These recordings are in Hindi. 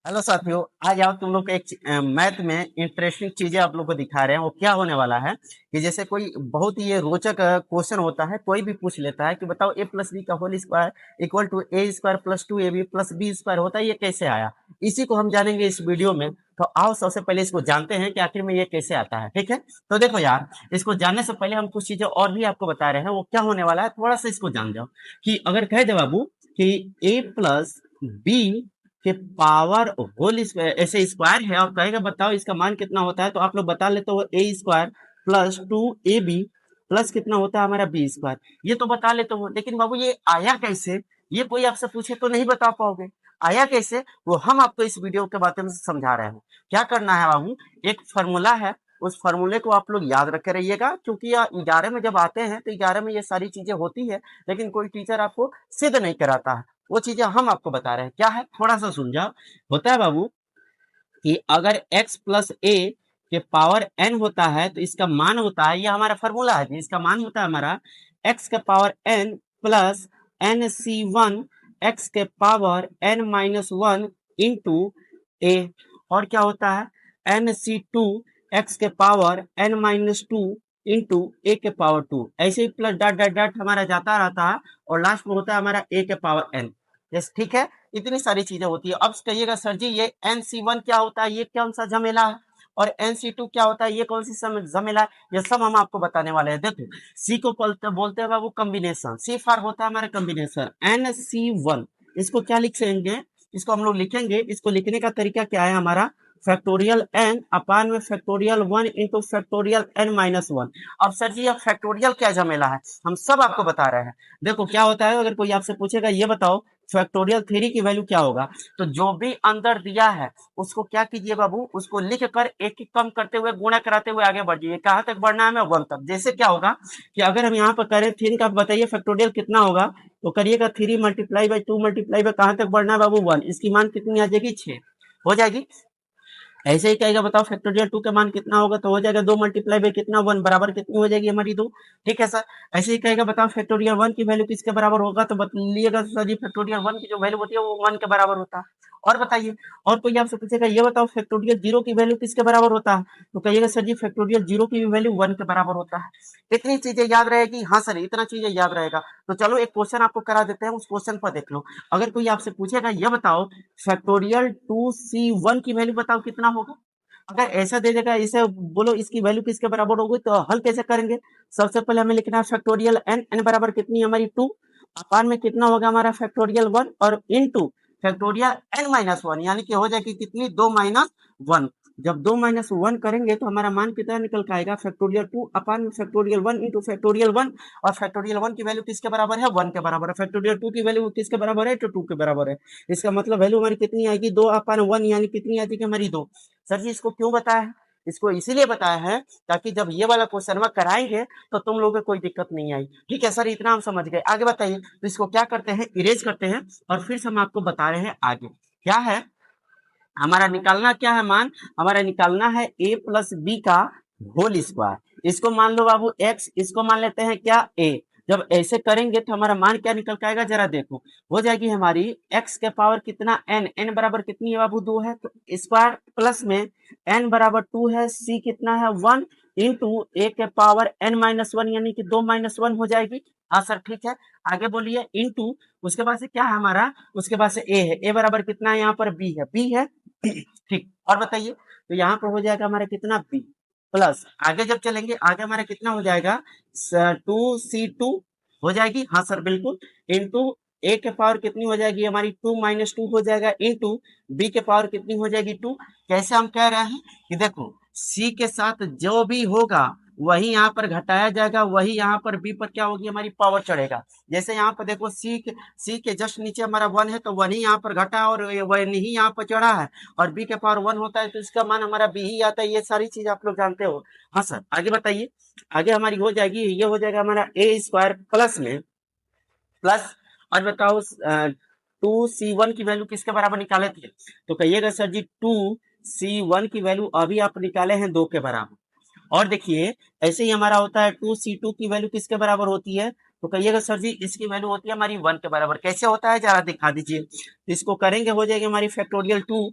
हेलो साथियों, आज आप तुम लोग को एक मैथ में इंटरेस्टिंग चीजें आप लोग को दिखा रहे हैं। वो क्या होने वाला है कि जैसे कोई बहुत ही ये रोचक क्वेश्चन होता है, कोई भी पूछ लेता है कि बताओ ए प्लस बी का whole square equal to A square plus two A B plus B square होता है, ये कैसे आया। इसी को हम जानेंगे इस वीडियो में। तो आओ सबसे पहले इसको जानते हैं कि आखिर में ये कैसे आता है। ठीक है, तो देखो यार, इसको जानने से पहले हम कुछ चीजें और भी आपको बता रहे हैं। वो क्या होने वाला है, थोड़ा सा इसको जान जाओ। कि अगर कह दे बाबू कि ए प्लस बी के पावर होल ऐसे स्क्वायर है और कहेगा बताओ इसका मान कितना होता है, तो आप लोग बता लेते हो A square plus two A B plus कितना होता है हमारा बी स्क्वायर। ये तो बता लेते हो, लेकिन बाबू ये आया कैसे, ये कोई आपसे पूछे तो नहीं बता पाओगे। आया कैसे वो हम आपको इस वीडियो के माध्यम से समझा रहे हैं। क्या करना है बाबू, एक फॉर्मूला है, उस फॉर्मूले को आप लोग याद रखे रहिएगा, क्योंकि 11 में जब आते हैं तो 11 में ये सारी चीजें होती है, लेकिन कोई टीचर आपको सिद्ध नहीं कराता है। वो चीजें हम आपको बता रहे हैं। क्या है, थोड़ा सा सुन जाओ। होता है बाबू कि अगर x प्लस ए के पावर n होता है तो इसका मान होता है, ये हमारा फॉर्मूला है जी, इसका मान होता है हमारा x के power n plus N C one X के power n minus one into A. और क्या होता है, एन सी टू एक्स के power n minus two into A के पावर टू। ऐसे ही प्लस डॉट डॉट डॉट हमारा जाता रहता है और लास्ट में होता है हमारा ए के पावर n। यस, ठीक है। इतनी सारी चीजें होती है। अब कहिएगा सर जी ये NC1 क्या होता है, ये कौन सा झमेला है, और NC2 क्या होता है, ये कौन सी झमेला है, ये सब हम आपको बताने वाले हैं। देखो, सी को बोलते हैं बाबू कॉम्बिनेशन, सी फॉर होता है हमारा कॉम्बिनेशन। NC1 इसको क्या लिखेंगे, इसको हम लोग लिखेंगे, इसको लिखने का तरीका क्या है हमारा, फैक्टोरियल n अपान में factorial 1 into factorial n minus one. अब सर जी ये फैक्टोरियल क्या झमेला है, हम सब आपको बता रहे हैं। देखो क्या होता है, अगर कोई आपसे पूछेगा ये बताओ फैक्टोरियल थ्री की वैल्यू क्या होगा, तो जो भी अंदर दिया है उसको क्या कीजिए बाबू, उसको लिख कर एक एक कम करते हुए गुणा कराते हुए आगे बढ़ जाइए। कहाँ तक बढ़ना है, मैं वन तक। जैसे क्या होगा कि अगर हम यहाँ पर करें थ्री का, बताइए फैक्टोरियल कितना होगा, तो करिएगा three multiply by two multiply by कहाँ तक बढ़ना है बाबू, वन। इसकी मान कितनी आ जाएगी, 6 हो जाएगी। ऐसे ही कहेगा बताओ फैक्टोरियल टू का मान कितना होगा, तो हो जाएगा दो मल्टीप्लाई बाई कितना, वन, बराबर कितनी हो जाएगी हमारी, दो। ठीक है सर। ऐसे ही कहेगा बताओ फैक्टोरियल वन की वैल्यू किसके बराबर होगा, तो बतलिएगा सर जी फैक्टोरियल वन की जो वैल्यू होती है वो वन के बराबर होता है। और बताइए, और कोई आपसे पूछेगा ये बताओ फैक्टोरियल जीरो की वैल्यू किसके बराबर होता है, तो कहिएगा सर जी फैक्टोरियल जीरो की वैल्यू वन के बराबर होता है। इतनी चीजें याद रहेगी, हाँ सर इतना चीजें याद रहेगा। तो चलो एक क्वेश्चन आपको करा देते हैं, उस क्वेश्चन पर देख लो। अगर कोई आपसे पूछेगा ये बताओ फैक्टोरियल टू सी वन की वैल्यू बताओ कितना होगा, अगर ऐसा दे देगा, इसे बोलो इसकी वैल्यू किसके बराबर होगी, तो हल कैसे करेंगे। सबसे पहले हमें लिखना है फैक्टोरियल एन, एन बराबर कितनी है हमारी, टू, अपान में कितना होगा हमारा फैक्टोरियल वन, और into factorial N minus one, यानी कि हो जाएगी कितनी, दो माइनस वन। जब दो माइनस वन करेंगे तो हमारा मान कितना निकल के आएगा, फैक्टोरियल टू अपान में factorial one into factorial one. और फैक्टोरियल वन की वैल्यू किसके बराबर है, वन के बराबर है। फैक्टोरियल टू की वैल्यू किसके बराबर है, तो टू के बराबर है। इसका मतलब वैल्यू हमारी कितनी आएगी, दो अपान वन, यानी कितनी आती है हमारी, दो। सर जी इसको क्यों बताया है, इसको इसीलिए बताया है ताकि जब ये वाला क्वेश्चन कराएंगे तो तुम लोगों को कोई दिक्कत नहीं आई। ठीक है सर, इतना हम समझ गए। आगे बताइए, तो इसको क्या करते हैं, इरेज करते हैं और फिर से हम आपको बता रहे हैं आगे क्या है। हमारा निकालना क्या है मान, हमारा निकालना है ए प्लस बी का होल स्क्वायर। इसको मान लो बाबू एक्स, इसको मान लेते हैं क्या, ए। जब ऐसे करेंगे तो हमारा मान क्या निकल के आएगा, जरा देखो। हो जाएगी हमारी एक्स के पावर कितना, एन, एन बराबर कितनी है बाबू, दो है, तो स्क्वायर प्लस में एन बराबर टू है, सी कितना है, वन, इंटू ए के पावर एन माइनस वन, यानी कि दो माइनस वन हो जाएगी। हाँ सर ठीक है, आगे बोलिए, इंटू उसके बाद से क्या है हमारा, उसके बाद से ए है, ए बराबर कितना है यहाँ पर, बी है, बी है। ठीक, और बताइए, तो यहाँ पर हो जाएगा हमारा कितना, बी प्लस, आगे जब चलेंगे आगे हमारा कितना हो जाएगा, टू सी टू हो जाएगी, हाँ सर बिल्कुल, इंटू ए के पावर कितनी हो जाएगी हमारी, टू माइनस टू हो जाएगा, इंटू बी के पावर कितनी हो जाएगी, टू। कैसे हम कह रहे हैं कि देखो सी के साथ जो भी होगा वही यहाँ पर घटाया जाएगा, वही यहाँ पर बी पर क्या होगी हमारी, पावर चढ़ेगा। जैसे यहाँ पर देखो सी के जस्ट नीचे हमारा वन है, तो वन ही यहाँ पर घटा और वन ही यहाँ पर चढ़ा है, और बी के पावर वन होता है तो इसका मान हमारा बी ही आता है। ये सारी चीज आप लोग जानते हो। हाँ सर, आगे बताइए, आगे हमारी हो जाएगी, ये हो जाएगा हमारा ए स्क्वायर प्लस में प्लस, और बताओ टू सी वन की वैल्यू किसके बराबर निकाले थे, तो कहिएगा sir ji two C one की वैल्यू अभी आप निकाले हैं दो के बराबर। और देखिए ऐसे ही हमारा होता है टू सी टू की वैल्यू किसके बराबर होती है, तो कहिएगा सर जी इसकी वैल्यू होती है हमारी 1 के बराबर। कैसे होता है जरा दिखा दीजिए। तो इसको करेंगे हो जाएगी हमारी फैक्टोरियल 2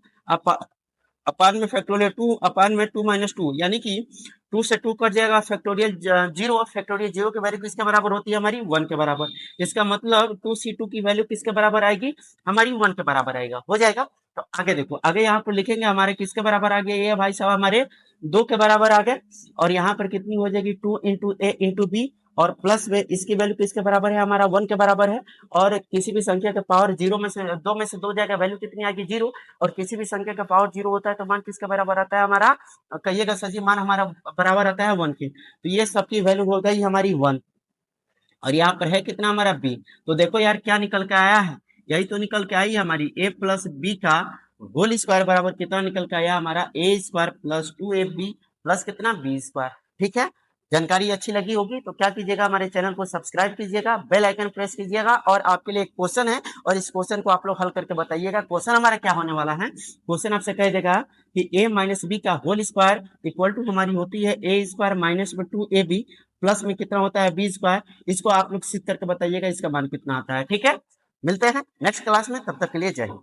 अपान में फैक्टोरियल 2 अपान में 2 माइनस 2, यानी कि 2 से 2 कट जाएगा, फैक्टोरियल 0 और फैक्टोरियल 0 की वैल्यू किसके बराबर होती है हमारी 1 के बराबर। इसका मतलब 2c2 की वैल्यू किसके बराबर आएगी हमारी 1 के बराबर आएगा, हो जाएगा। तो आगे देखो, आगे यहाँ पर लिखेंगे हमारे किसके बराबर आ गया ये भाई साहब हमारे 2 के बराबर आ गए। और यहाँ पर कितनी हो जाएगी 2 इंटू ए इंटू बी, और प्लस में इसकी वैल्यू किसके बराबर है हमारा 1 के बराबर है। और किसी भी संख्या के पावर 0 में से 2 में से 2 जाएगा, वैल्यू कितनी आएगी 0। और किसी भी संख्या का पावर 0 होता है तो मान किसके बराबर आता है हमारा, कहिएगा सर जी मान हमारा बराबर आता है 1 के। तो ये सबकी वैल्यू हो गई हमारी 1। और यहाँ पर है कितना हमारा बी। तो देखो यार क्या निकल के आया है, यही तो निकल के आई है हमारी a प्लस बी का होल स्क्वायर बराबर कितना निकल के आया हमारा a square plus 2ab plus कितना b स्क्वायर। ठीक है, जानकारी अच्छी लगी होगी तो क्या कीजिएगा हमारे चैनल को सब्सक्राइब कीजिएगा, बेल आइकन प्रेस कीजिएगा। और आपके लिए एक क्वेश्चन है और इस क्वेश्चन को आप लोग हल करके बताइएगा। क्वेश्चन हमारा क्या होने वाला है, क्वेश्चन आपसे कह देगा कि a माइनस बी का होल स्क्वायर इक्वल टू हमारी होती है a स्क्वायर माइनस में 2ab प्लस में कितना होता है बी स्क्वायर। इसको आप लोग सीख करके बताइएगा इसका मान कितना आता है। ठीक है, मिलते हैं नेक्स्ट क्लास में, तब तक के लिए जय हिंद।